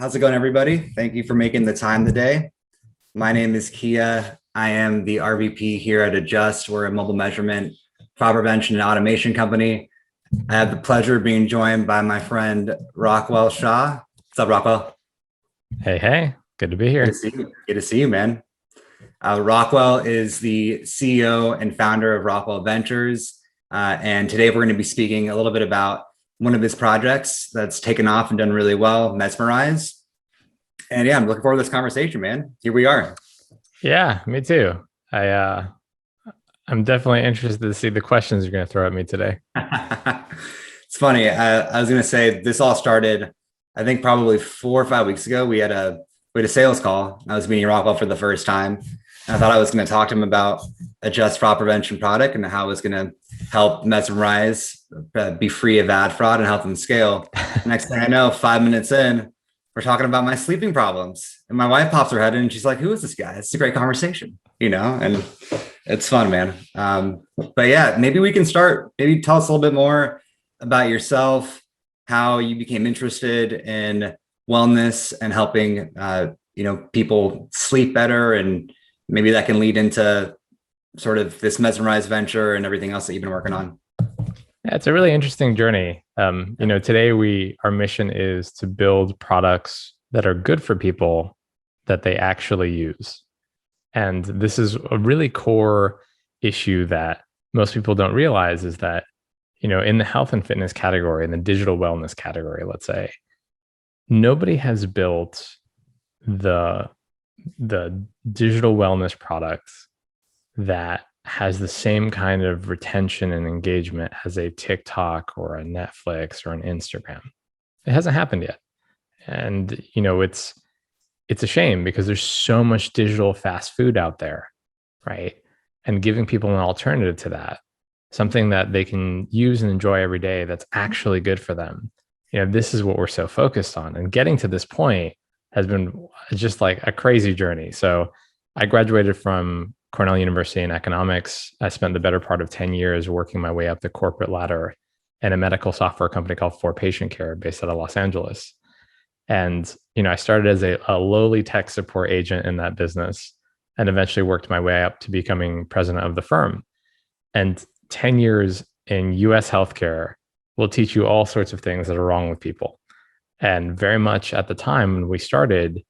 How's it going, everybody? Thank you for making the time today. My name is Kia. I am the RVP here at Adjust. We're a mobile measurement, fraud prevention, and automation company. I have the pleasure of being joined by my friend Rockwell Shaw. What's up, Rockwell? Hey, good to be Good here. to see you. Good to see you, man. Rockwell is the CEO and founder of Rockwell Ventures. And today we're going to be speaking a little bit about one of his projects that's taken off and done really well, Mesmerize. And yeah, I'm looking forward to this conversation, man. Here we are. Yeah, me too. I'm definitely interested to see the questions you're going to throw at me today. It's funny. I was going to say this all started, I think probably 4 or 5 weeks ago. We had a sales call. I was meeting Rockwell for the first time. And I thought I was going to talk to him about a just fraud prevention product and how it was going to help Mesmerize be free of ad fraud and help them scale. Next thing I know, 5 minutes in, we're talking about my sleeping problems. And my wife pops her head in and she's like, who is this guy? It's a great conversation, and it's fun, man. But yeah, maybe we can start, maybe tell us a little bit more about yourself, how you became interested in wellness and helping, people sleep better. And maybe that can lead into sort of this Mesmerize venture and everything else that you've been working on. Yeah, it's a really interesting journey. Today our mission is to build products that are good for people that they actually use. And this is a really core issue that most people don't realize is that, in the health and fitness category, in the digital wellness category, let's say, nobody has built the digital wellness products that has the same kind of retention and engagement as a TikTok or a Netflix or an Instagram. It hasn't happened yet. And, it's a shame because there's so much digital fast food out there, right? And giving people an alternative to that, something that they can use and enjoy every day that's actually good for them. This is what we're so focused on. And getting to this point has been just like a crazy journey. So I graduated from Cornell University in economics. I spent the better part of 10 years working my way up the corporate ladder in a medical software company called For Patient Care based out of Los Angeles. And, I started as a lowly tech support agent in that business and eventually worked my way up to becoming president of the firm. And 10 years in US healthcare will teach you all sorts of things that are wrong with people. And very much at the time when we started,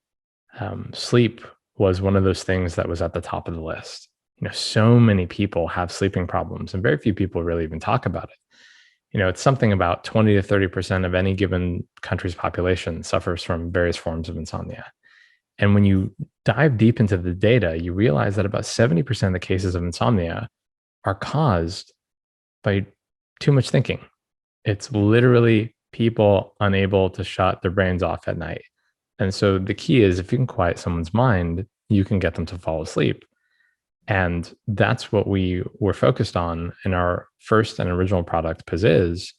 sleep was one of those things that was at the top of the list. So many people have sleeping problems and very few people really even talk about it. It's something about 20 to 30% of any given country's population suffers from various forms of insomnia. And when you dive deep into the data, you realize that about 70% of the cases of insomnia are caused by too much thinking. It's literally people unable to shut their brains off at night. And so the key is if you can quiet someone's mind, you can get them to fall asleep. And that's what we were focused on in our first and original product, Pizziz.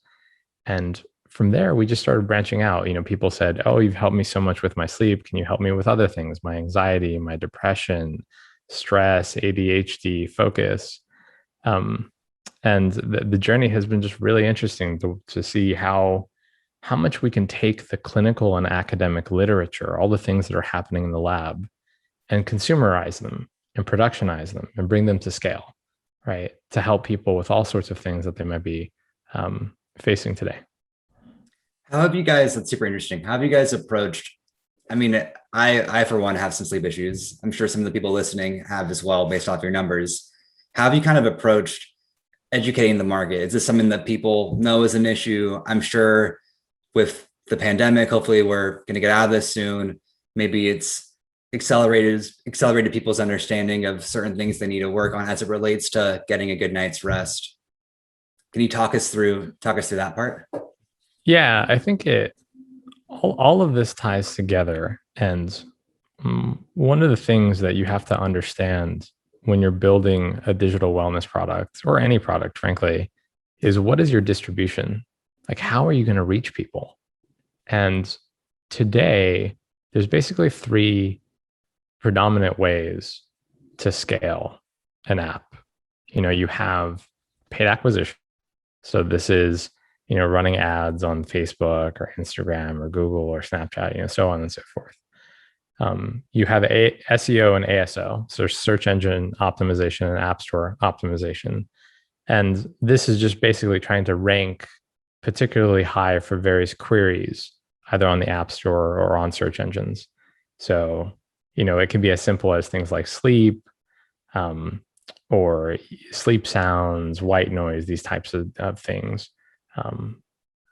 And from there, we just started branching out. People said, oh, you've helped me so much with my sleep. Can you help me with other things? My anxiety, my depression, stress, ADHD, focus. And the journey has been just really interesting to see how much we can take the clinical and academic literature, all the things that are happening in the lab, and consumerize them and productionize them and bring them to scale, right? To help people with all sorts of things that they might be facing today. How have you guys, that's super interesting. How have you guys approached, I for one have some sleep issues. I'm sure some of the people listening have as well based off your numbers. How have you kind of approached educating the market? Is this something that people know is an issue? I'm sure with the pandemic, hopefully we're going to get out of this soon. Maybe it's accelerated people's understanding of certain things they need to work on as it relates to getting a good night's rest. Can you talk us through that part? Yeah, I think all of this ties together. And one of the things that you have to understand when you're building a digital wellness product or any product, frankly, is what is your distribution? Like, how are you going to reach people? And today, there's basically three predominant ways to scale an app. You have paid acquisition. So this is running ads on Facebook or Instagram or Google or Snapchat, so on and so forth. You have SEO and ASO, so search engine optimization and app store optimization. And this is just basically trying to rank particularly high for various queries, either on the app store or on search engines. So, it can be as simple as things like sleep, or sleep sounds, white noise, these types of things. And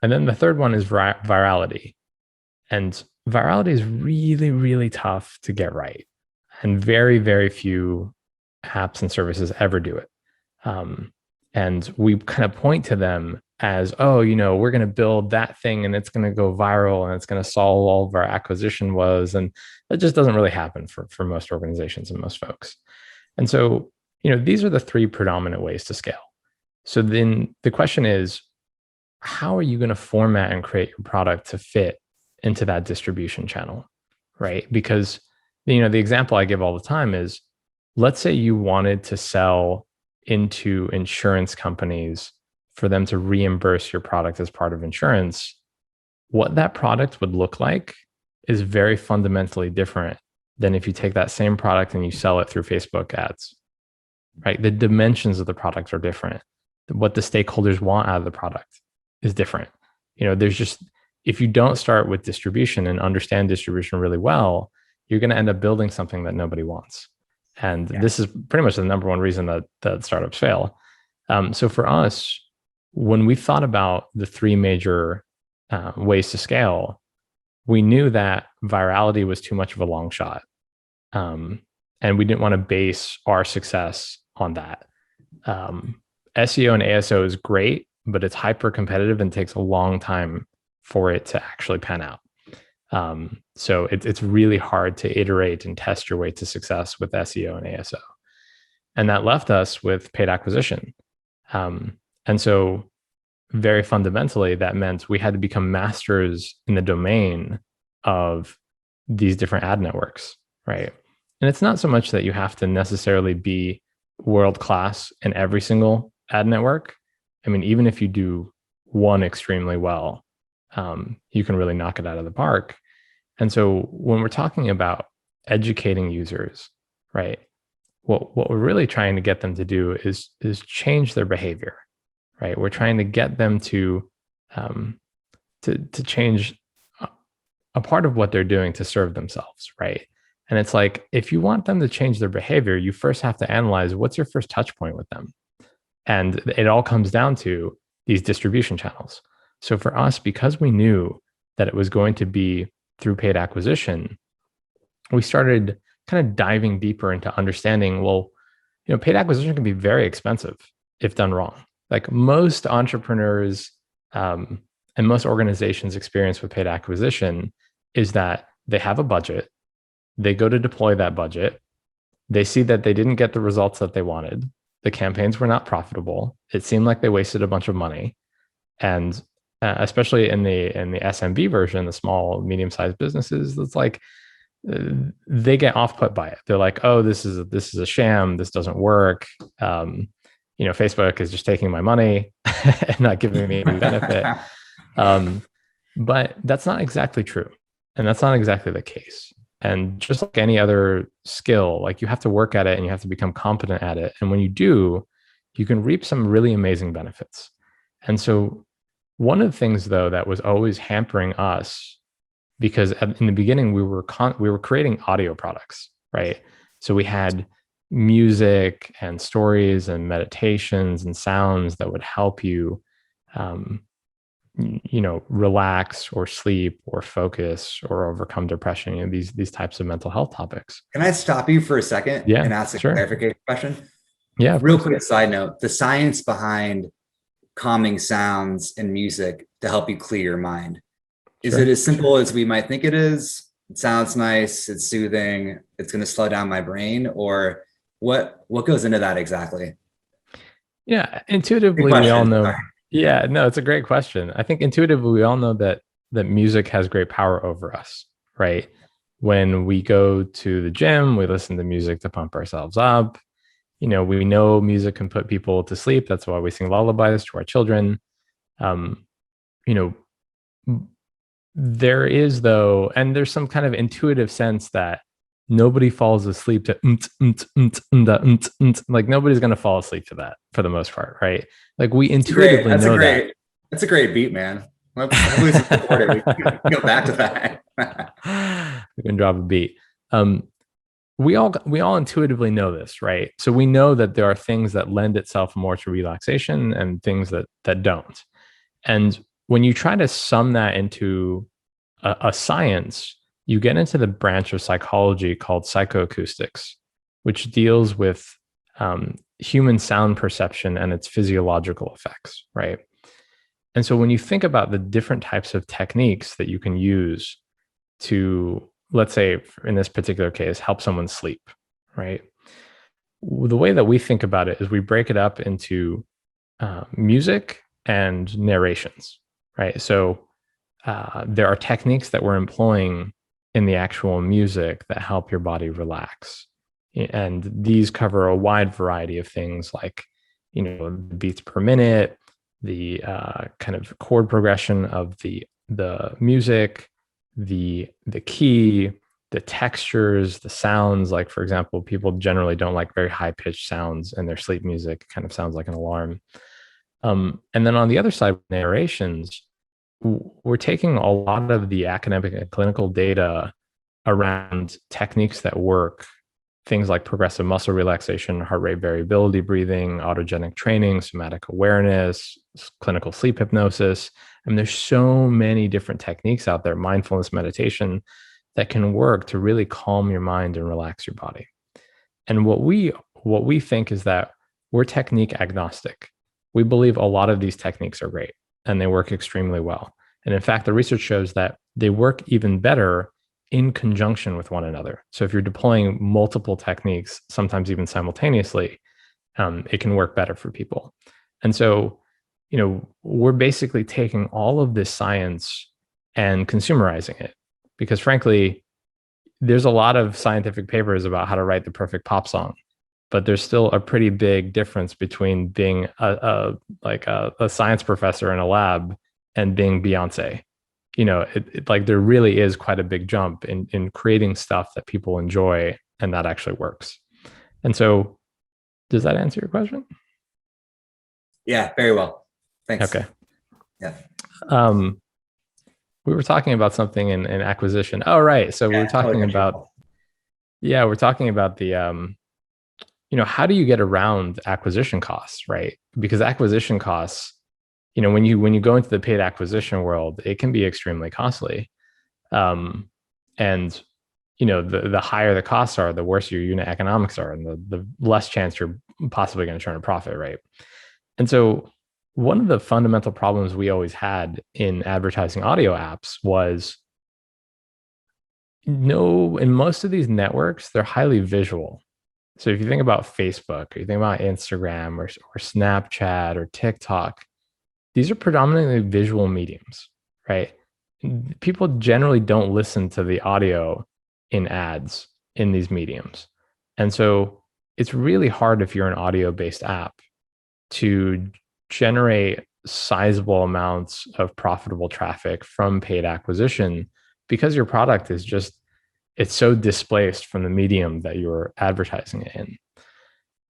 then the third one is virality. And virality is really, really tough to get right. And very, very few apps and services ever do it. And we kind of point to them as, we're going to build that thing and it's going to go viral and it's going to solve all of our acquisition woes. And that just doesn't really happen for most organizations and most folks. And so, these are the three predominant ways to scale. So then the question is, how are you going to format and create your product to fit into that distribution channel, right? Because, the example I give all the time is, let's say you wanted to sell into insurance companies for them to reimburse your product as part of insurance. What that product would look like is very fundamentally different than if you take that same product and you sell it through Facebook ads, right? The dimensions of the product are different. What the stakeholders want out of the product is different. There's just, if you don't start with distribution and understand distribution really well, you're going to end up building something that nobody wants. And this is pretty much the number one reason that startups fail. So for us, when we thought about the three major ways to scale, we knew that virality was too much of a long shot. And we didn't want to base our success on that. SEO and ASO is great, but it's hyper competitive and takes a long time for it to actually pan out. So it's really hard to iterate and test your way to success with SEO and ASO. And that left us with paid acquisition. And so very fundamentally, that meant we had to become masters in the domain of these different ad networks, right? And it's not so much that you have to necessarily be world-class in every single ad network. I mean, even if you do one extremely well, you can really knock it out of the park. And so when we're talking about educating users, right, what we're really trying to get them to do is change their behavior, right? We're trying to get them to change a part of what they're doing to serve themselves, right? And it's like, if you want them to change their behavior, you first have to analyze what's your first touch point with them. And it all comes down to these distribution channels. So for us, because we knew that it was going to be through paid acquisition, we started kind of diving deeper into understanding, well, paid acquisition can be very expensive if done wrong. Like most entrepreneurs and most organizations' experience with paid acquisition is that they have a budget, they go to deploy that budget, they see that they didn't get the results that they wanted, the campaigns were not profitable, it seemed like they wasted a bunch of money, and especially in the SMB version, the small, medium-sized businesses, it's like they get off-put by it. They're like, "Oh, this is a sham. This doesn't work. Facebook is just taking my money and not giving me any benefit." But that's not exactly true, and that's not exactly the case. And just like any other skill, like you have to work at it and you have to become competent at it. And when you do, you can reap some really amazing benefits. And so one of the things, though, that was always hampering us, because in the beginning we were creating audio products, right? So we had music and stories and meditations and sounds that would help you, relax or sleep or focus or overcome depression. These types of mental health topics. Can I stop you for a second and ask a clarification question? Yeah. Real quick side note: the science behind calming sounds and music to help you clear your mind. Is it as simple as we might think it is? It sounds nice, it's soothing, it's going to slow down my brain, or what goes into that exactly? Yeah, intuitively we all know. Yeah, no, it's a great question. I think intuitively we all know that music has great power over us, right? When we go to the gym, we listen to music to pump ourselves up. We know music can put people to sleep. That's why we sing lullabies to our children. you know, there is though, and there's some kind of intuitive sense that nobody falls asleep to like nobody's going to fall asleep to that for the most part, right? Like we intuitively know that. That's a great beat, man. Hopefully it's recorded. We can go back to that. We can drop a beat. We all intuitively know this, right? So we know that there are things that lend itself more to relaxation and things that don't. And when you try to sum that into a science, you get into the branch of psychology called psychoacoustics, which deals with human sound perception and its physiological effects, right? And so when you think about the different types of techniques that you can use to, let's say in this particular case, help someone sleep, right? The way that we think about it is we break it up into music and narrations, right? So there are techniques that we're employing in the actual music that help your body relax. And these cover a wide variety of things like, the beats per minute, the kind of chord progression of the music, the key, the textures, the sounds. Like, for example, people generally don't like very high pitched sounds in their sleep music. It kind of sounds like an alarm. And then on the other side, narrations, we're taking a lot of the academic and clinical data around techniques that work, things like progressive muscle relaxation, heart rate variability breathing, autogenic training, somatic awareness, clinical sleep hypnosis. And there's so many different techniques out there, mindfulness meditation, that can work to really calm your mind and relax your body. And what we think is that we're technique agnostic. We believe a lot of these techniques are great and they work extremely well. And in fact, the research shows that they work even better in conjunction with one another. So if you're deploying multiple techniques, sometimes even simultaneously, it can work better for people. And so, we're basically taking all of this science and consumerizing it, because frankly, there's a lot of scientific papers about how to write the perfect pop song, but there's still a pretty big difference between being a science professor in a lab and being Beyonce. Like there really is quite a big jump in creating stuff that people enjoy and that actually works. And so, does that answer your question? Yeah, very well. Thanks. Okay. Yeah. We were talking about something in acquisition. Oh, right. So we're talking about the how do you get around acquisition costs, right? Because acquisition costs, when you go into the paid acquisition world, it can be extremely costly. And the higher the costs are, the worse your unit economics are, and the less chance you're possibly going to turn a profit, right? And so one of the fundamental problems we always had in advertising audio apps was, in most of these networks, they're highly visual. So if you think about Facebook, or you think about Instagram or Snapchat or TikTok, these are predominantly visual mediums, right? People generally don't listen to the audio in ads in these mediums. And so it's really hard, if you're an audio-based app, to generate sizable amounts of profitable traffic from paid acquisition, because your product is it's so displaced from the medium that you're advertising it in.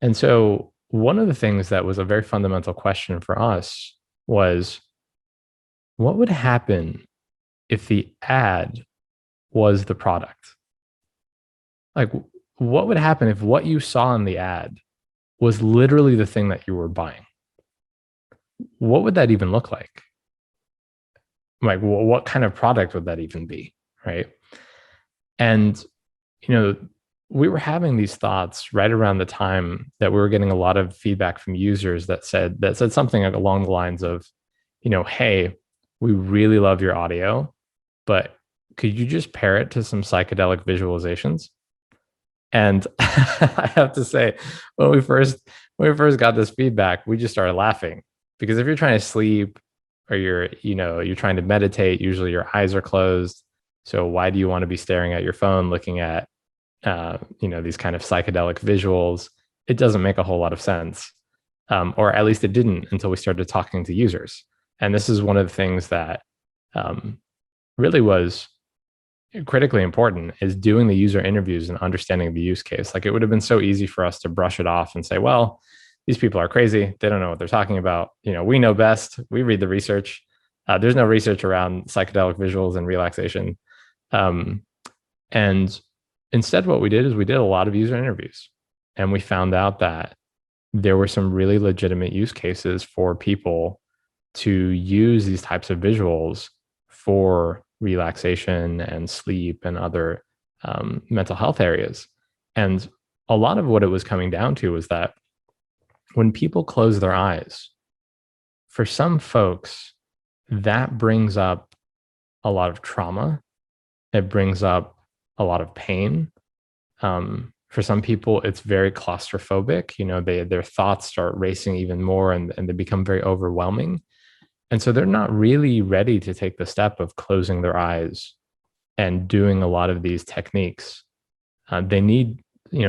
And so one of the things that was a very fundamental question for us was, what would happen if the ad was the product? Like, what would happen if what you saw in the ad was literally the thing that you were buying? What would that even look like? Like, what kind of product would that even be, right? And, we were having these thoughts right around the time that we were getting a lot of feedback from users that said something along the lines of, hey, we really love your audio, but could you just pair it to some psychedelic visualizations? And I have to say, when we first got this feedback, we just started laughing, because if you're trying to sleep, or you're trying to meditate, usually your eyes are closed. So why do you want to be staring at your phone, looking at, these kind of psychedelic visuals? It doesn't make a whole lot of sense. Or at least it didn't until we started talking to users. And this is one of the things that really was critically important, is doing the user interviews and understanding the use case. Like, it would have been so easy for us to brush it off and say, well, these people are crazy. They don't know what they're talking about. We know best. We read the research. There's no research around psychedelic visuals and relaxation. And instead, what we did is we did a lot of user interviews, and we found out that there were some really legitimate use cases for people to use these types of visuals for relaxation and sleep and other mental health areas. And a lot of what it was coming down to was that when people close their eyes, for some folks, that brings up a lot of trauma. It brings up a lot of pain. For some people, it's very claustrophobic. Their thoughts start racing even more, and they become very overwhelming. And so they're not really ready to take the step of closing their eyes and doing a lot of these techniques. They need,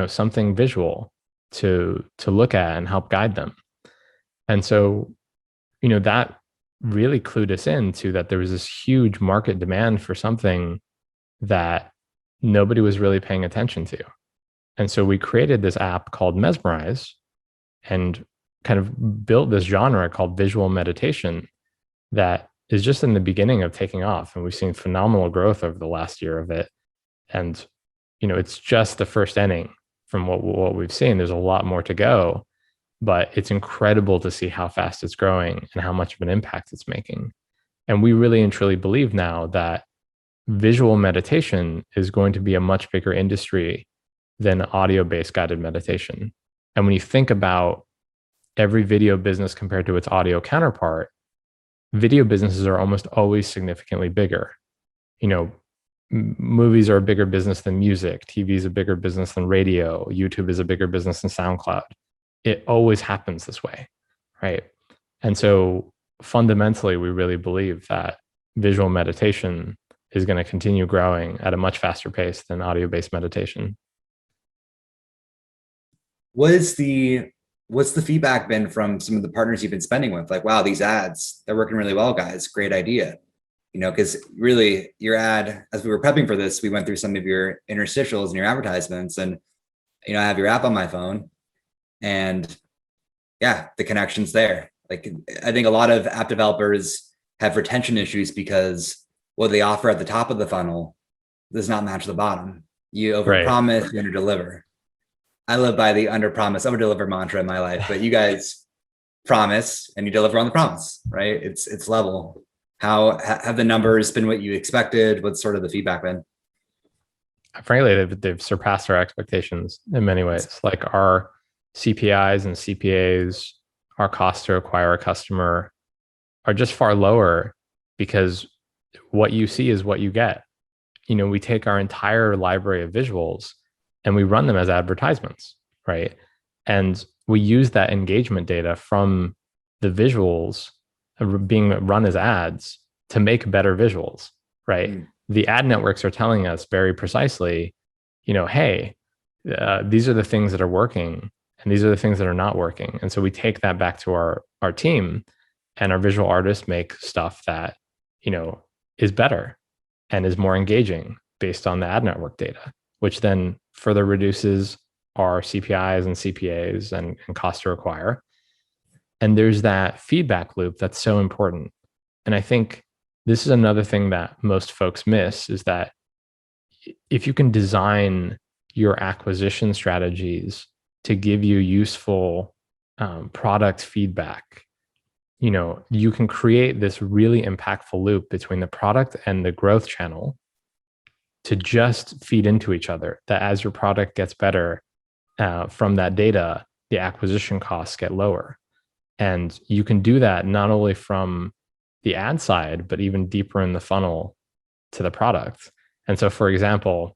something visual to look at and help guide them. And so, that really clued us into that there was this huge market demand for something that nobody was really paying attention to. And so we created this app called Mesmerize and kind of built this genre called visual meditation that is just in the beginning of taking off. And we've seen phenomenal growth over the last year of it. And, it's just the first inning from what we've seen. There's a lot more to go, but it's incredible to see how fast it's growing and how much of an impact it's making. And we really and truly believe now that visual meditation is going to be a much bigger industry than audio-based guided meditation. And when you think about every video business compared to its audio counterpart, video businesses are almost always significantly bigger. Movies are a bigger business than music. TV is a bigger business than radio. YouTube is a bigger business than SoundCloud. It always happens this way, right? And so fundamentally, we really believe that visual meditation is going to continue growing at a much faster pace than audio-based meditation. What's the feedback been from some of the partners you've been spending with? Like, wow, these ads, they're working really well, guys. Great idea. Because really your ad, as we were prepping for this, we went through some of your interstitials and your advertisements, and, I have your app on my phone, and yeah, the connection's there. Like, I think a lot of app developers have retention issues because what they offer at the top of the funnel does not match the bottom. You overpromise, you underdeliver. I live by the under-promise, over-deliver mantra in my life, but you guys promise and you deliver on the promise, right? It's level. How have the numbers been what you expected? What's sort of the feedback been? Frankly, they've surpassed our expectations in many ways. Like, our CPIs and CPAs, our cost to acquire a customer, are just far lower because what you see is what you get. We take our entire library of visuals and we run them as advertisements, right? And we use that engagement data from the visuals being run as ads to make better visuals, right? The ad networks are telling us very precisely, hey, these are the things that are working and these are the things that are not working. And so we take that back to our team, and our visual artists make stuff that, is better and is more engaging based on the ad network data, which then further reduces our CPIs and CPAs and cost to acquire. And there's that feedback loop that's so important. And I think this is another thing that most folks miss, is that if you can design your acquisition strategies to give you useful product feedback, you can create this really impactful loop between the product and the growth channel to just feed into each other, that as your product gets better from that data, the acquisition costs get lower. And you can do that not only from the ad side, but even deeper in the funnel to the product. And so, for example,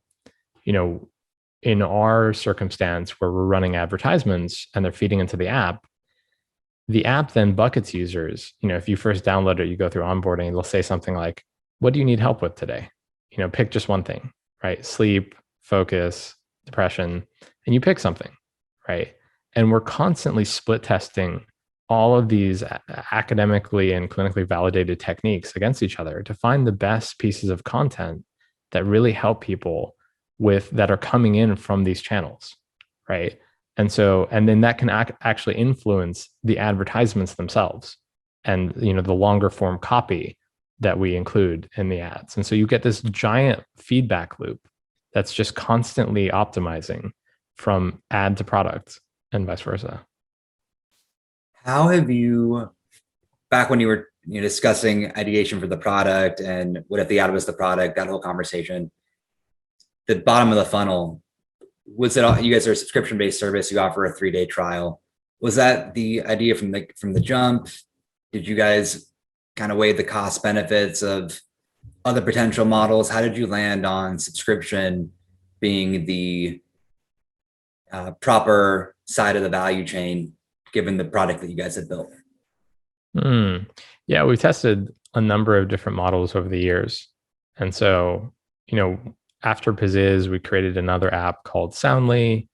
in our circumstance where we're running advertisements and they're feeding into the app then buckets users. If you first download it, you go through onboarding, it'll say something like, what do you need help with today? Pick just one thing, right? Sleep, focus, depression, and you pick something, right? And we're constantly split testing all of these academically and clinically validated techniques against each other to find the best pieces of content that really help people with that are coming in from these channels, right? And then that can actually influence the advertisements themselves and the longer form copy that we include in the ads. And so you get this giant feedback loop that's just constantly optimizing from ad to product and vice versa. How have you, back when you were discussing ideation for the product and what if the ad was the product, that whole conversation, the bottom of the funnel, was it all, you guys are a subscription-based service, you offer a 3-day trial. Was that the idea from the jump? Did you guys kind of weigh the cost benefits of other potential models? How did you land on subscription being the proper side of the value chain, given the product that you guys have built? Yeah, we've tested a number of different models over the years. And so, after Piziz, we created another app called Soundly,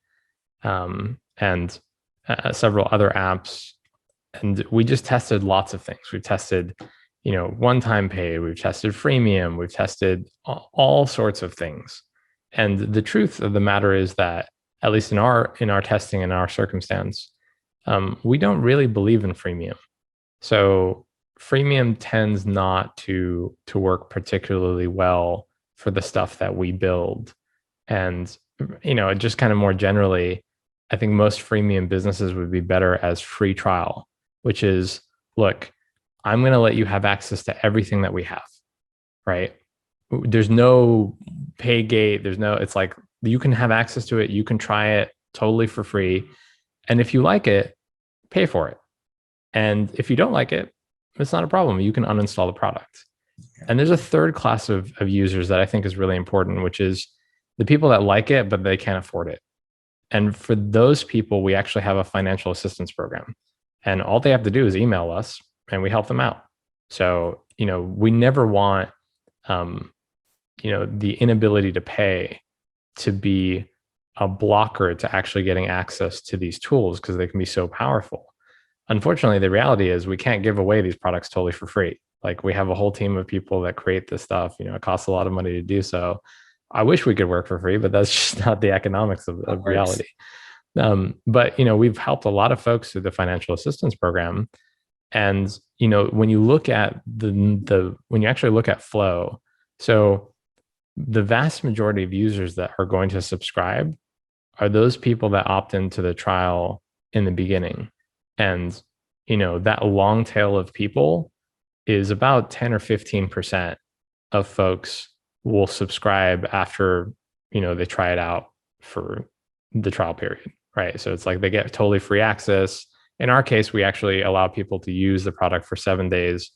and several other apps. And we just tested lots of things. We've tested, one-time pay, we've tested freemium, we've tested all sorts of things. And the truth of the matter is that, at least in our testing, in our circumstance, we don't really believe in freemium. So freemium tends not to work particularly well for the stuff that we build. And, just kind of more generally, I think most freemium businesses would be better as free trial, which is, look, I'm going to let you have access to everything that we have, right? There's no pay gate. It's like, you can have access to it. You can try it totally for free. And if you like it, pay for it. And if you don't like it, it's not a problem. You can uninstall the product. And there's a third class of users that I think is really important, which is the people that like it, but they can't afford it. And for those people, we actually have a financial assistance program. And all they have to do is email us and we help them out. So, we never want, the inability to pay to be a blocker to actually getting access to these tools, because they can be so powerful. Unfortunately, the reality is we can't give away these products totally for free. Like, we have a whole team of people that create this stuff. It costs a lot of money to do so. I wish we could work for free, but that's just not the economics of reality. But we've helped a lot of folks through the financial assistance program. And when you look at when you actually look at flow, so the vast majority of users that are going to subscribe are those people that opt into the trial in the beginning. And that long tail of people is about 10 or 15% of folks will subscribe after they try it out for the trial period, right? So it's like they get totally free access. In our case, we actually allow people to use the product for 7 days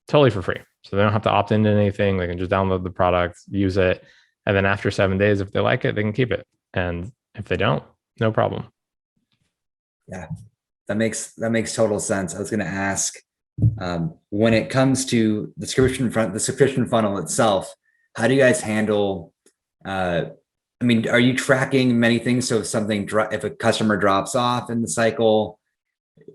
totally for free. So they don't have to opt into anything. They can just download the product, use it. And then after 7 days, if they like it, they can keep it. And if they don't, no problem. Yeah, that makes total sense. I was going to ask, when it comes to the subscription funnel itself, how do you guys handle, are you tracking many things? So if a customer drops off in the cycle,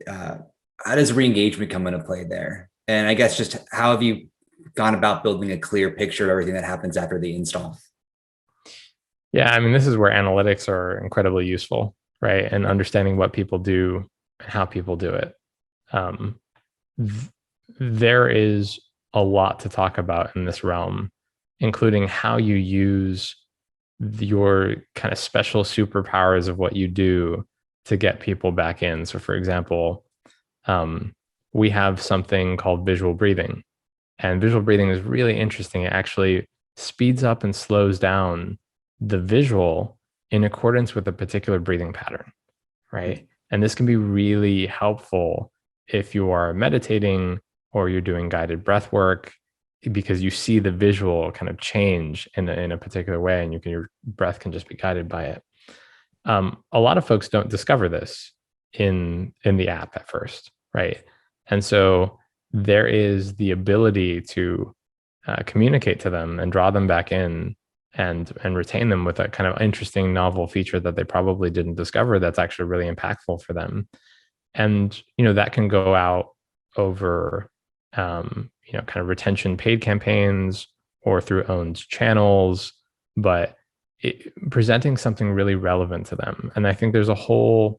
how does re-engagement come into play there? And I guess just how have you gone about building a clear picture of everything that happens after the install? Yeah, this is where analytics are incredibly useful, right? And understanding what people do and how people do it. There is a lot to talk about in this realm, including how you use your kind of special superpowers of what you do to get people back in. So for example, we have something called visual breathing, and visual breathing is really interesting. It actually speeds up and slows down the visual in accordance with a particular breathing pattern, right? And this can be really helpful if you are meditating or you're doing guided breath work, because you see the visual kind of change in a particular way, and your breath can just be guided by it. A lot of folks don't discover this in the app at first, right? And so there is the ability to communicate to them and draw them back in and retain them with a kind of interesting novel feature that they probably didn't discover that's actually really impactful for them. And, that can go out over, kind of retention paid campaigns or through owned channels, but presenting something really relevant to them. And I think there's a whole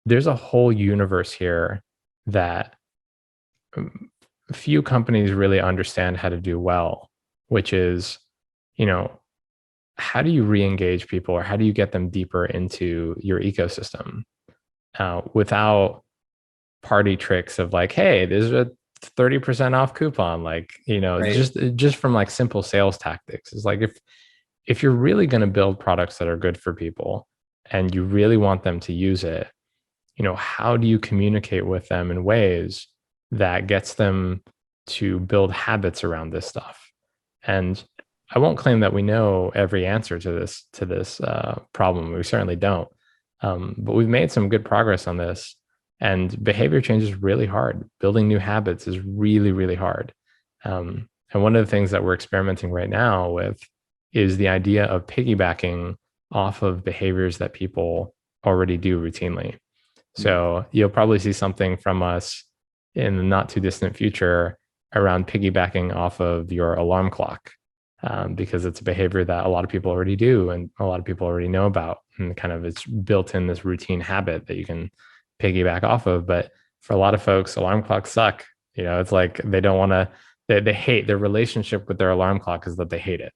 universe here that few companies really understand how to do well, which is, how do you re-engage people, or how do you get them deeper into your ecosystem without party tricks of like, hey, there's a 30% off coupon, like, Right. just from like simple sales tactics. It's like, if you're really going to build products that are good for people and you really want them to use it, how do you communicate with them in ways that gets them to build habits around this stuff? And I won't claim that we know every answer to this problem. We certainly don't. But we've made some good progress on this. And behavior change is really hard. Building new habits is really, really hard. And one of the things that we're experimenting right now with is the idea of piggybacking off of behaviors that people already do routinely. So you'll probably see something from us in the not too distant future around piggybacking off of your alarm clock, because it's a behavior that a lot of people already do and a lot of people already know about. And kind of it's built in this routine habit that you can piggyback off of. But for a lot of folks, alarm clocks suck. It's like they don't want to, they hate their relationship with their alarm clock is that they hate it.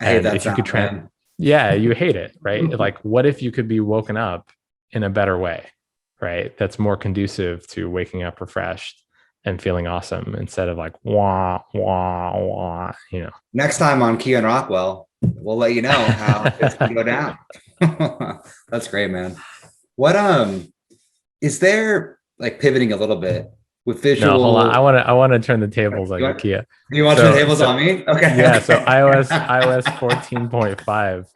I hate And that if you sound, could man. yeah, you hate it, right? Like, what if you could be woken up in a better way, right? That's more conducive to waking up refreshed and feeling awesome instead of like, wah, wah, wah, Next time on Keon Rockwell, we'll let you know how it's gonna go down. That's great, man. What is there, like, pivoting a little bit with No, hold on. visual? I want to turn the tables like IKEA. You want to turn the tables on me? Okay. Yeah. So Okay. iOS 14.5.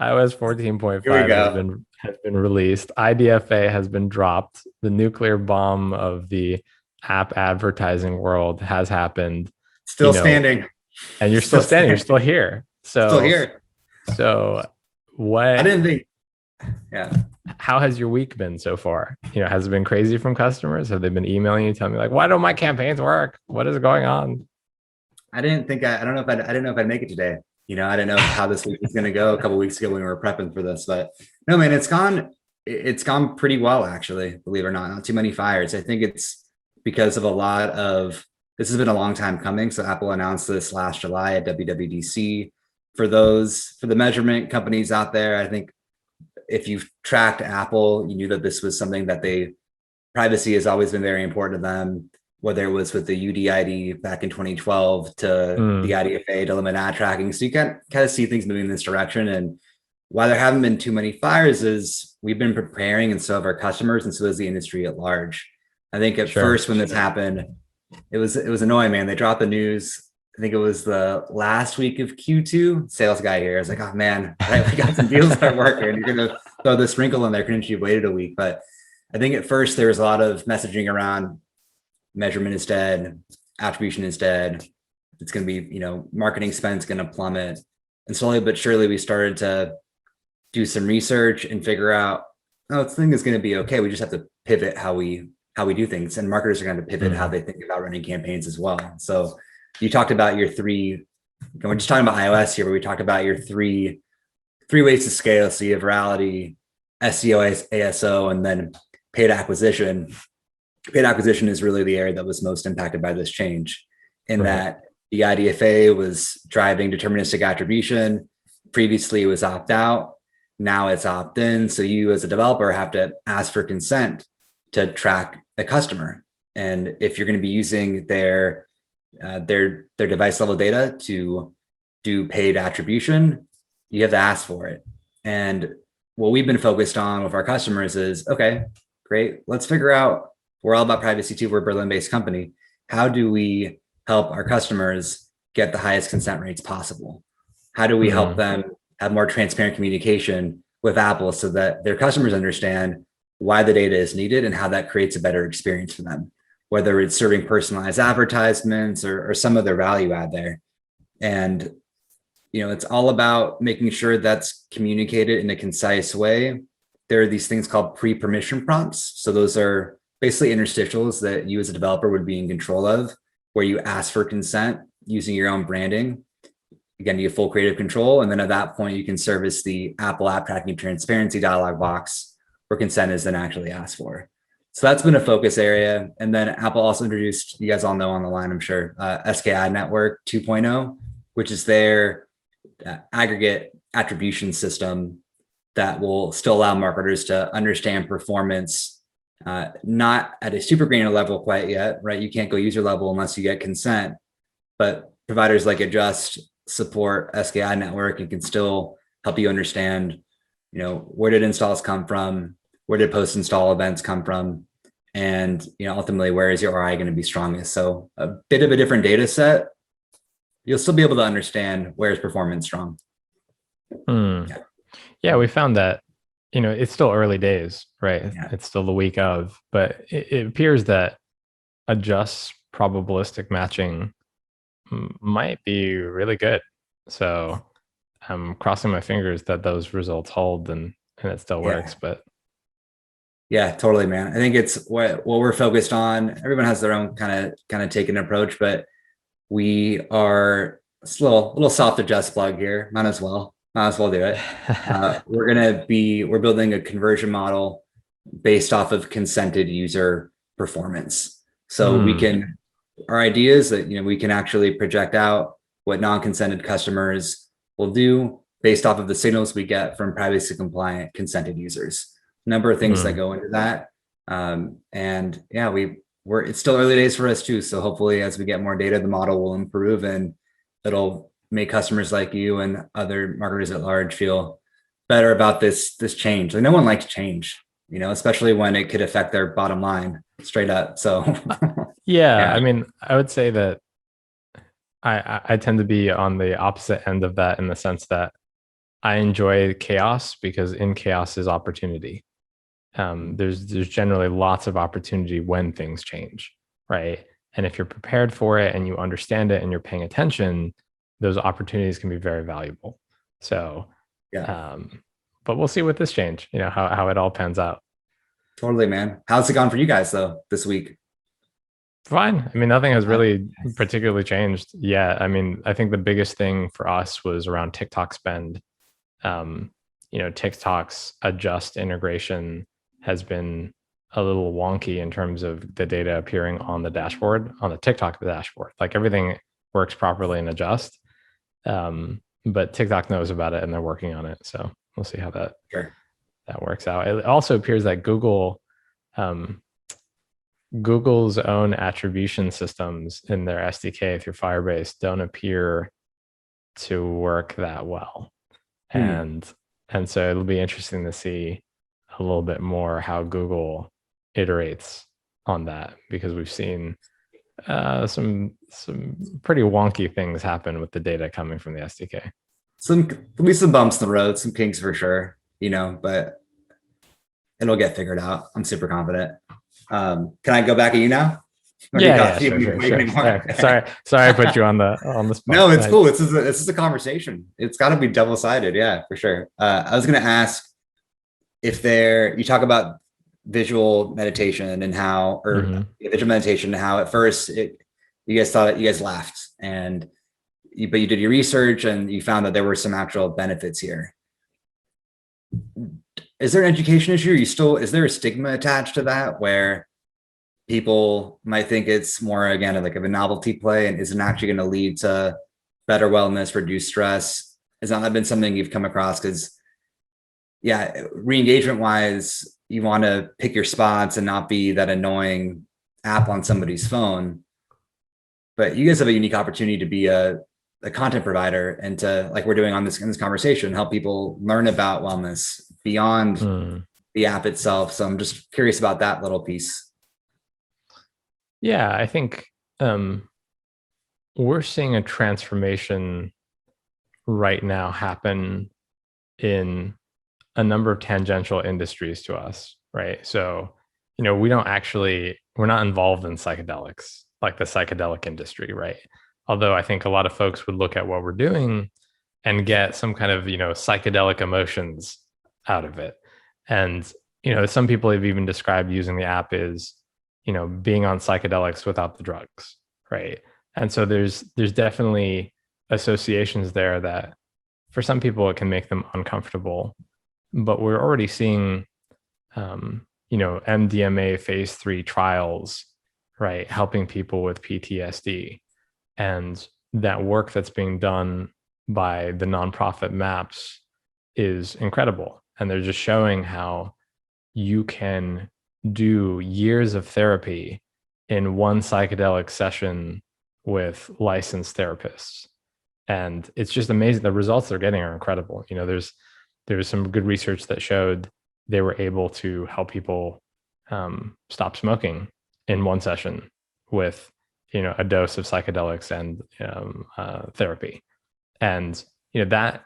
iOS Here we 14.5 go. has been released. IDFA has been dropped. The nuclear bomb of the app advertising world has happened. Still standing. And you're still standing. You're still here. Still here. So what? I didn't think. Yeah. How has your week been so far? Has it been crazy from customers? Have they been emailing you, telling me like, why don't my campaigns work? What is going on? I didn't think I don't know if I didn't know if I'd make it today. I didn't know how this week was going to go a couple of weeks ago when we were prepping for this, but no, man, it's gone pretty well, actually, believe it or not too many fires. I think it's because of this has been a long time coming. So Apple announced this last July at WWDC. For the measurement companies out there, I think if you've tracked Apple, you knew that this was something that privacy has always been very important to them, whether it was with the UDID back in 2012 to the IDFA to limit ad tracking. So you can kind of see things moving in this direction. And why there haven't been too many fires is we've been preparing, and so have our customers, and so is the industry at large. I think at first when this happened, it was annoying, man. They dropped the news. I think it was the last week of Q2. Sales guy here. I was like, oh man, right, we got some deals that are working. You're gonna throw the sprinkle in there. Couldn't you waited a week? But I think at first there was a lot of messaging around measurement is dead, attribution is dead. It's going to be, marketing spend's going to plummet. And slowly but surely we started to do some research and figure out, oh, this thing is going to be okay. We just have to pivot how we do things, and marketers are going to pivot how they think about running campaigns as well. So you talked about your three, we're just talking about iOS here, but we talked about your three ways to scale. So you have Virality, SEO, ASO, and then paid acquisition. Paid acquisition is really the area that was most impacted by this change, in that the IDFA was driving deterministic attribution. Previously, it was opt out. Now it's opt in. So you as a developer have to ask for consent to track a customer. And if you're going to be using their device level data to do paid attribution, you have to ask for it. And what we've been focused on with our customers is, okay, great. Let's figure out, we're all about privacy too. We're a Berlin-based company. How do we help our customers get the highest consent rates possible? How do we help them have more transparent communication with Apple so that their customers understand why the data is needed and how that creates a better experience for them, whether it's serving personalized advertisements or some other value add there. And, it's all about making sure that's communicated in a concise way there are these things called pre-permission prompts. So those are basically interstitials that you as a developer would be in control of, where you ask for consent using your own branding. Again, you have full creative control. And then at that point, you can service the Apple App Tracking Transparency dialog box where consent is then actually asked for. So that's been a focus area. And then Apple also introduced, you guys all know on the line, I'm sure, SKI Network 2.0, which is their aggregate attribution system that will still allow marketers to understand performance, not at a super granular level quite yet, right? You can't go user level unless you get consent, but providers like Adjust support SKI Network and can still help you understand, where did installs come from? Where did post-install events come from? And, ultimately, where is your ROI going to be strongest? So a bit of a different data set. You'll still be able to understand where is performance strong. Yeah, we found that, it's still early days, right? Yeah. It's still the week of, but it appears that Adjust probabilistic matching might be really good. So I'm crossing my fingers that those results hold and it still works. But yeah, totally, man. I think it's what we're focused on. Everyone has their own kind of take an approach, but we are a little soft Adjust plug here. Might as well do it. We're building a conversion model based off of consented user performance. So our idea is that, we can actually project out what non-consented customers will do based off of the signals we get from privacy compliant consented users. A number of things that go into that. And yeah, it's still early days for us too. So hopefully as we get more data, the model will improve and it'll make customers like you and other marketers at large feel better about this change. Like no one likes change, especially when it could affect their bottom line straight up. So yeah, I mean, I would say that I tend to be on the opposite end of that in the sense that I enjoy chaos because in chaos is opportunity. There's generally lots of opportunity when things change, right? And if you're prepared for it and you understand it and you're paying attention, those opportunities can be very valuable. So, but we'll see with this change, how it all pans out. Totally, man. How's it gone for you guys though this week? Fine. I mean, nothing has really particularly changed yet. I mean, I think the biggest thing for us was around TikTok spend. TikTok's Adjust integration has been a little wonky in terms of the data appearing on the dashboard, on the TikTok dashboard. Like everything works properly in Adjust, but TikTok knows about it and they're working on it. So we'll see how that works out. It also appears that Google's own attribution systems in their SDK through Firebase don't appear to work that well. And so it'll be interesting to see a little bit more how Google iterates on that, because we've seen some pretty wonky things happen with the data coming from the SDK. There'll be some bumps in the road, some kinks for sure, but it'll get figured out. I'm super confident. Can I go back at you now? Sure. Sorry, I put you on the spot. No, it's cool. This is a conversation. It's got to be double-sided. Yeah, for sure. I was going to ask if you talk about visual meditation and how, visual meditation, and how at first you guys laughed but you did your research and you found that there were some actual benefits here. Is there an education issue? Is there a stigma attached to that where people might think it's more, again, like of a novelty play and isn't actually going to lead to better wellness, reduced stress? Has that been something you've come across? Because re-engagement wise, you want to pick your spots and not be that annoying app on somebody's phone. But you guys have a unique opportunity to be a content provider and to, like we're doing in this conversation, help people learn about wellness beyond the app itself. So I'm just curious about that little piece. Yeah, I think we're seeing a transformation right now happen in a number of tangential industries to us, right? So, we're not involved in psychedelics, like the psychedelic industry, right? Although I think a lot of folks would look at what we're doing and get some kind of, psychedelic emotions out of it. And, some people have even described using the app as, being on psychedelics without the drugs, right? And so there's definitely associations there that for some people it can make them uncomfortable. But we're already seeing, MDMA phase 3 trials, right, helping people with PTSD. And that work that's being done by the nonprofit MAPS is incredible. And they're just showing how you can do years of therapy in one psychedelic session with licensed therapists. And it's just amazing. The results they're getting are incredible. There's some good research that showed they were able to help people stop smoking in one session with a dose of psychedelics and therapy. And that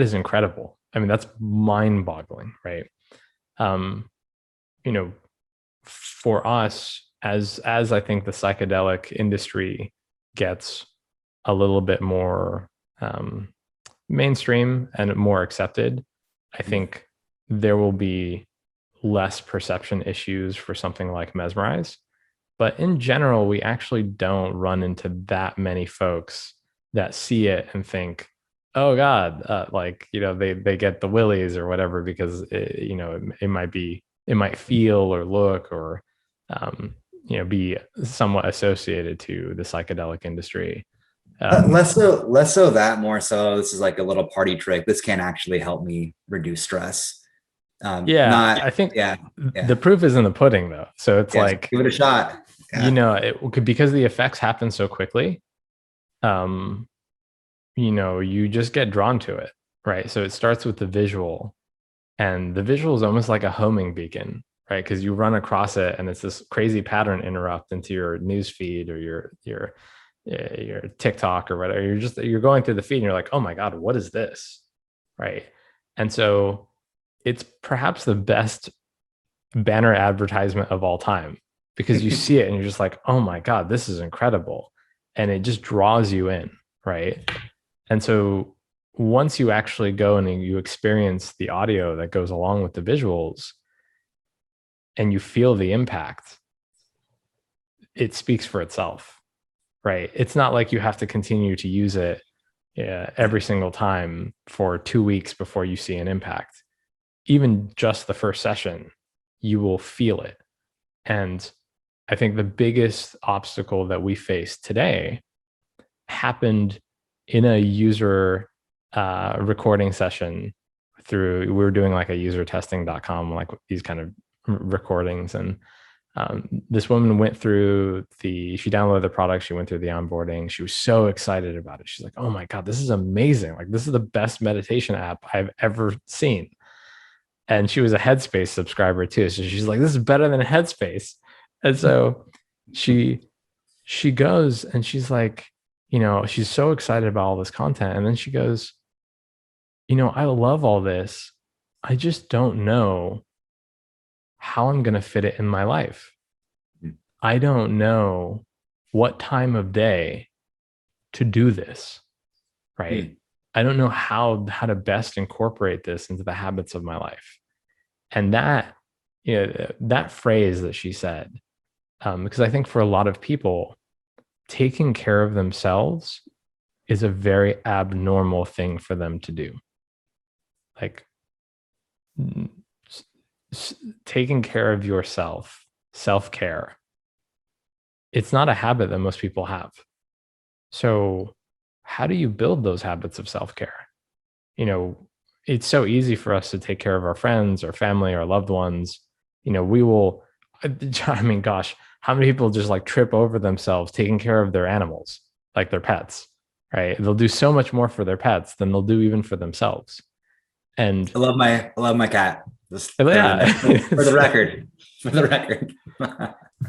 is incredible. I mean, that's mind-boggling, right? For us, as I think the psychedelic industry gets a little bit more mainstream and more accepted, I think there will be less perception issues for something like Mesmerize. But in general, we actually don't run into that many folks that see it and think, oh God, they get the willies or whatever, because it might feel or look or be somewhat associated to the psychedelic industry. Less so that, more so this is like a little party trick. This can actually help me reduce stress. I think the proof is in the pudding, though. So it's like, give it a shot. Yeah. It could, because the effects happen so quickly. You just get drawn to it, right? So it starts with the visual, and the visual is almost like a homing beacon, right? Because you run across it and it's this crazy pattern interrupt into your news feed or your TikTok or whatever. You're going through the feed and you're like, oh my God, what is this? Right. And so it's perhaps the best banner advertisement of all time, because you see it and you're just like, oh my God, this is incredible. And it just draws you in, right? And so once you actually go and you experience the audio that goes along with the visuals and you feel the impact, it speaks for itself, right? It's not like you have to continue to use it every single time for 2 weeks before you see an impact. Even just the first session, you will feel it. And I think the biggest obstacle that we face today happened in a user recording session we were doing like a usertesting.com, like these kind of recordings. And this woman went through she downloaded the product. She went through the onboarding. She was so excited about it. She's like, oh my God, this is amazing. Like, this is the best meditation app I've ever seen. And she was a Headspace subscriber too. So she's like, this is better than Headspace. And so she goes and she's like, she's so excited about all this content. And then she goes, I love all this. I just don't know how I'm going to fit it in my life. I don't know what time of day to do this, right? I don't know how to best incorporate this into the habits of my life. And that phrase that she said, because I think for a lot of people, taking care of themselves is a very abnormal thing for them to do. Like, taking care of yourself, self-care, it's not a habit that most people have. So how do you build those habits of self-care? It's so easy for us to take care of our friends, our family, our loved ones. We will, I mean, gosh, how many people just like trip over themselves taking care of their animals, like their pets, right? They'll do so much more for their pets than they'll do even for themselves. And I love my cat. Just for the record.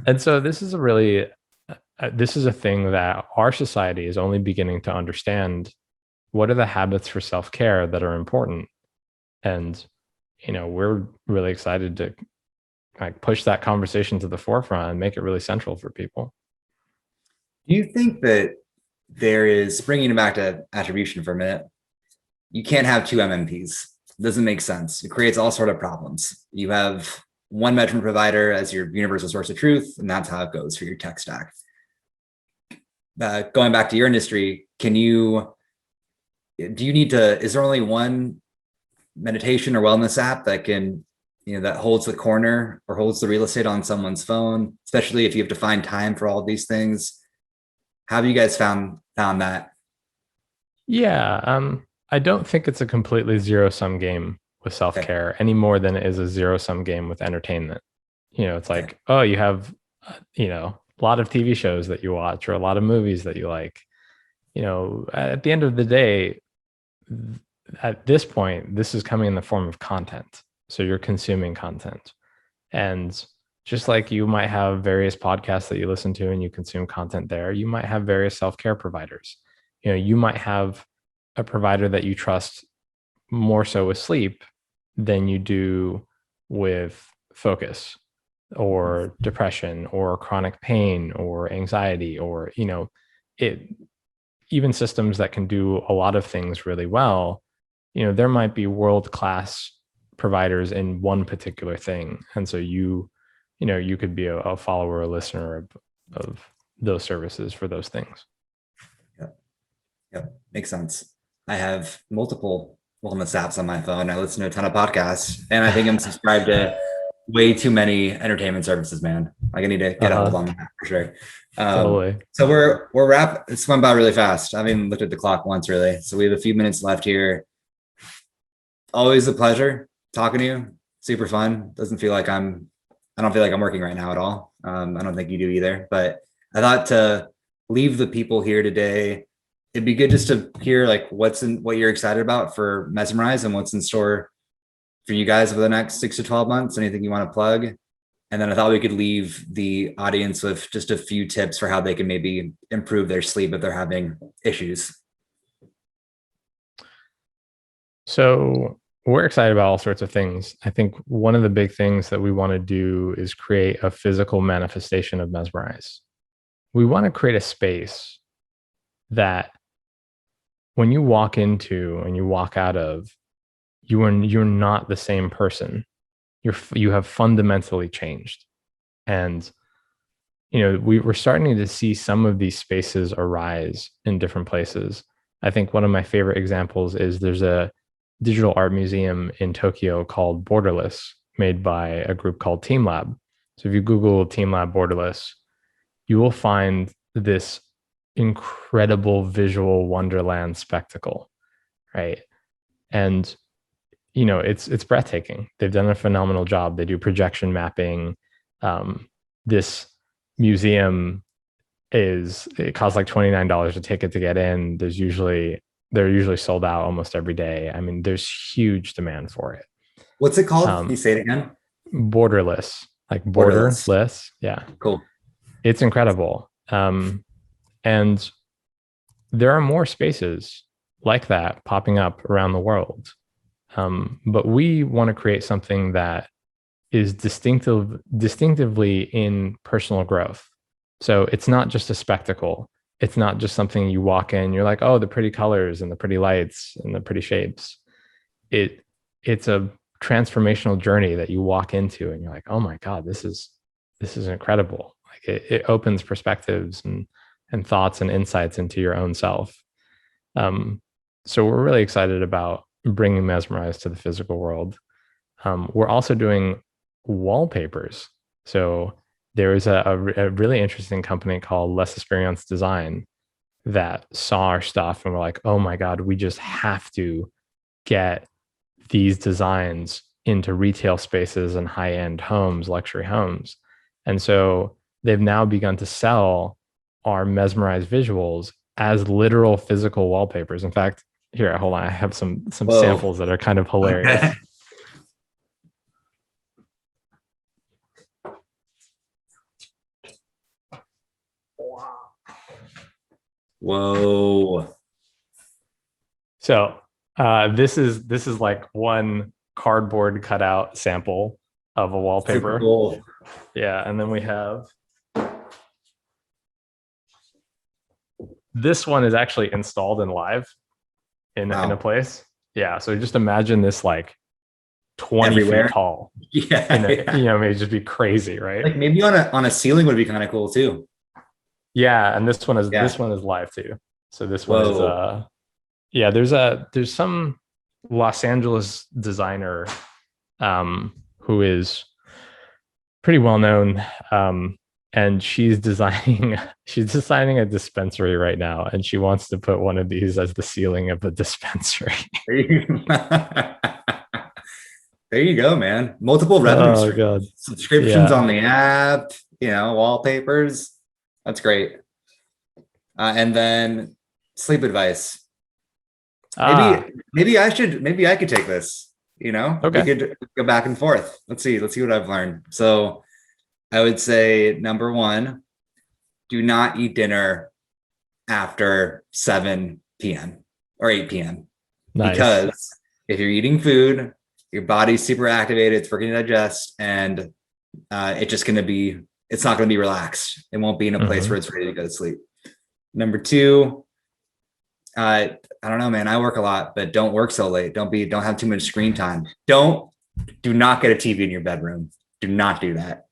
And so this is a thing that our society is only beginning to understand. What are the habits for self-care that are important? And, we're really excited to like push that conversation to the forefront and make it really central for people. Do you think that there is, bringing it back to attribution for a minute, you can't have two MMPs? doesn't make sense. It creates all sort of problems. You have one measurement provider as your universal source of truth, and that's how it goes for your tech stack. Going back to your industry, do you need to, is there only one meditation or wellness app that can, that holds the corner or holds the real estate on someone's phone, especially if you have to find time for all of these things? How have you guys found that? Yeah, I don't think it's a completely zero-sum game with self-care any more than it is a zero-sum game with entertainment. It's like, oh, you have, a lot of TV shows that you watch or a lot of movies that you like. At the end of the day, at this point, this is coming in the form of content. So you're consuming content. And just like you might have various podcasts that you listen to and you consume content there, you might have various self-care providers. You might have a provider that you trust more so with sleep than you do with focus or depression or chronic pain or anxiety, or even systems that can do a lot of things really well. There might be world-class providers in one particular thing, and so you could be a follower, a listener of those services for those things. Yep, makes sense. I have multiple wellness apps on my phone. I listen to a ton of podcasts, and I think I'm subscribed to way too many entertainment services, man. Like I need to get a hold on that for sure. Totally. So we're it's went by really fast. I haven't even looked at the clock once really. So we have a few minutes left here. Always a pleasure talking to you. Super fun. I don't feel like I'm working right now at all. I don't think you do either, but I thought to leave the people here today, it'd be good just to hear like what you're excited about for Mesmerize and what's in store for you guys over the next 6 to 12 months. Anything you want to plug? And then I thought we could leave the audience with just a few tips for how they can maybe improve their sleep if they're having issues. So we're excited about all sorts of things. I think one of the big things that we want to do is create a physical manifestation of Mesmerize. We want to create a space that when you walk into and you walk out of, you're not the same person. You have fundamentally changed. And we're starting to see some of these spaces arise in different places. I think one of my favorite examples is there's a digital art museum in Tokyo called Borderless, made by a group called Team Lab. So if you Google Team Lab Borderless, you will find this incredible visual wonderland spectacle, right? And it's breathtaking. They've done a phenomenal job. They do projection mapping. This museum it costs like $29 a ticket to get in. They're usually sold out almost every day. I mean, there's huge demand for it. What's it called? Can you say it again? Borderless, like borderless. Yeah. Cool. It's incredible. And there are more spaces like that popping up around the world. But we want to create something that is distinctively in personal growth. So it's not just a spectacle. It's not just something you walk in, you're like, oh, the pretty colors and the pretty lights and the pretty shapes. It's a transformational journey that you walk into and you're like, oh my God, this is incredible. Like it opens perspectives and thoughts and insights into your own self. So we're really excited about bringing Mesmerize to the physical world. We're also doing wallpapers. So there is a really interesting company called Less Experience Design that saw our stuff and we're like, oh my God, we just have to get these designs into retail spaces and high-end homes, luxury homes. And so they've now begun to sell our Mesmerize visuals as literal physical wallpapers. In fact, here, hold on, I have some samples that are kind of hilarious. Okay. Whoa. So this is like one cardboard cutout sample of a wallpaper. Cool. Yeah, and then we have this one is actually installed in live in a place. Yeah. So just imagine this like 20 Everywhere. feet tall. Yeah, And yeah. you know, maybe just be crazy, right? Like maybe on a ceiling would be kind of cool too. Yeah. And this Yeah. one is live too. So this one is Whoa. yeah, there's some Los Angeles designer who is pretty well known. And she's designing she's designing a dispensary right now, and she wants to put one of these as the ceiling of the dispensary. There you, there you go, man. Multiple revenue Oh streams, god. subscriptions Yeah. on the app, wallpapers. That's great. And then sleep advice. Ah, Maybe I could take this. We okay. could go back and forth. Let's see what I've learned. So I would say number one, do not eat dinner after 7 p.m. or 8 p.m. Nice. Because if you're eating food, your body's super activated, it's working to digest, and it's not going to be relaxed. It won't be in a place where it's ready to go to sleep. Number two, I don't know, man. I work a lot, but don't work so late. Don't have too much screen time. Do not get a TV in your bedroom. Do not do that.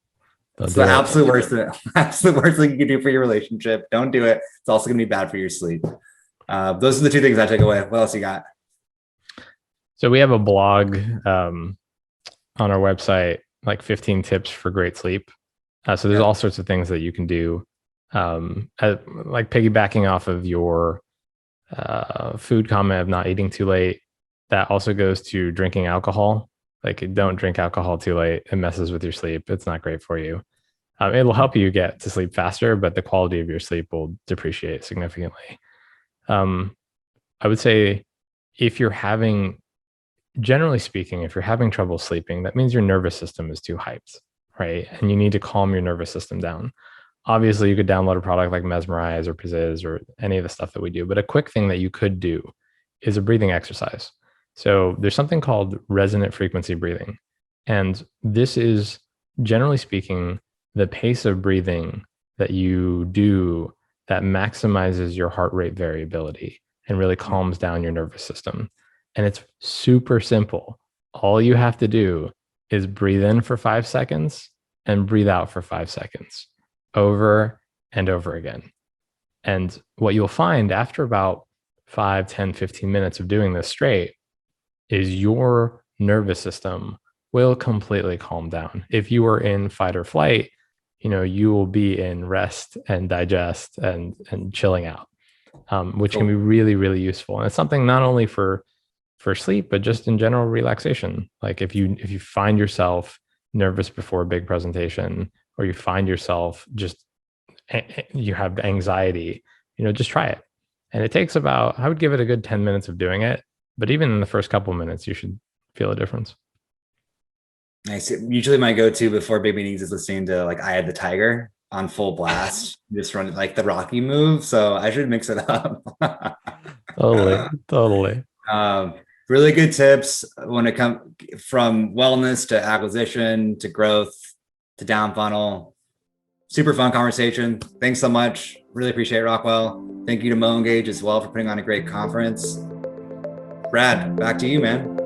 It's the absolute worst thing you can do for your relationship. Don't do it. It's also going to be bad for your sleep. Those are the two things I take away. What else you got? So we have a blog on our website, like 15 tips for great sleep. So there's all sorts of things that you can do, like piggybacking off of your food comment of not eating too late. That also goes to drinking alcohol. Like, don't drink alcohol too late. It messes with your sleep. It's not great for you. It'll help you get to sleep faster, but the quality of your sleep will depreciate significantly. I would say generally speaking, if you're having trouble sleeping, that means your nervous system is too hyped, right? And you need to calm your nervous system down. Obviously, you could download a product like Mesmerize or Pizziz or any of the stuff that we do. But a quick thing that you could do is a breathing exercise. So there's something called resonant frequency breathing. And this is, generally speaking, the pace of breathing that you do that maximizes your heart rate variability and really calms down your nervous system. And it's super simple. All you have to do is breathe in for 5 seconds and breathe out for 5 seconds over and over again. And what you'll find after about 5, 10, 15 minutes of doing this straight is your nervous system will completely calm down. If you are in fight or flight, you will be in rest and digest and chilling out, which can be really, really useful. And it's something not only for sleep, but just in general relaxation. Like if you find yourself nervous before a big presentation, or you find yourself you have anxiety, just try it. And it takes I would give it a good 10 minutes of doing it. But even in the first couple of minutes, you should feel a difference. Nice. Usually my go-to before big meetings is listening to like Eye of the Tiger on full blast, just run like the Rocky move. So I should mix it up. Totally. Really good tips when it comes from wellness to acquisition to growth to down funnel. Super fun conversation. Thanks so much. Really appreciate it, Rockwell. Thank you to Mo Engage as well for putting on a great conference. Brad, back to you, man.